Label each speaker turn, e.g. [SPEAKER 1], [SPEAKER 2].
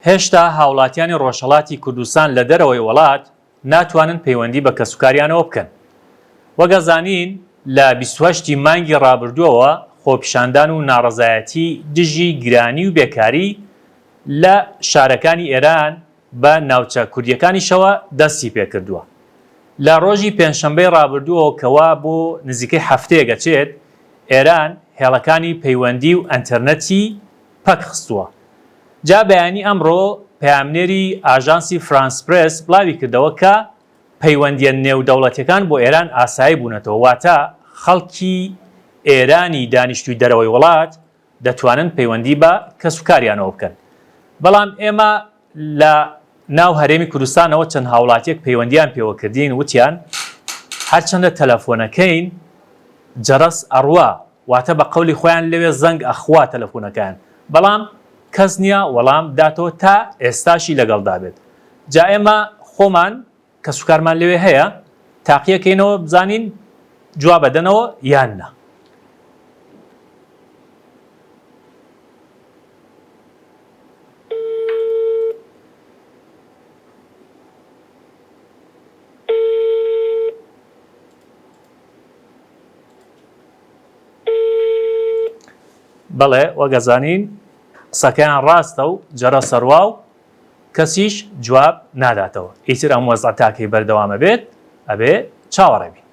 [SPEAKER 1] هێشتا هاوڵاتیانی ڕۆژهەڵاتی کوردستان لە دەرەوەی وڵات ناتوانن پەیوەندی بە کەسوکاریانەوە بکەن. وەگەزانین لە 28 مانگی ڕابردووەوە خۆپیشاندان و ناڕەزایەتی دژی گرانی و بێکاری لە شارەکانی ئێران بە ناوچە کوردیەکانیشەوە دەستی پێکردووە. لە ڕۆژی پێنجشەمبەی ڕابردووەوە کەوا بۆ نزیکەی هەفتەیەک ئەچێت، ئێران هێڵەکانی پەیوەندی و ئەنتەرنەتی پەک خستووە. جا بەیانی ئەمڕۆ پەیامنێری ئاژانسی فرانس پرێس بڵاوی کردەوە کە پەیوەندیە نێودەوڵەتیەکان بۆ ئێران ئاسایی بوونەتەوە، واتە خەڵکی ئێرانی دانیشتووی دەرەوەی وڵات دەتوانن پەیوەندی بە کەسوکاریانەوە بکەن. بەڵام ئێمە لە ناو هەرێمی کوردستانەوە چەند هاوڵاتیەک پەیوەندیان پێوە کردین، وتیان هەرچەندە تەلەفۆنەکەین جەرەس ئەڕوا، واتە بە قەولی خۆیان لەوێ زەنگ ئەخوا تەلەفۆنەکەیان، بەڵام کەس نییە وەڵام داتەوە تا ئێستاشی لەگەڵدا بێت. جا ئێمە خۆمان کەسوکارمان لەوێ هەیە، تاقیەکەینەوە بزانین جواب بدەنەوە یان نا. بەڵێ وەگەزانین قسەکەیان ڕاستە و جەرە سەروا و کەسیش جواب ناداتەوە. ئیتر ئەم وەزع تاکەی بەردەوامە بێت ئەبێ چاوەڕێبی.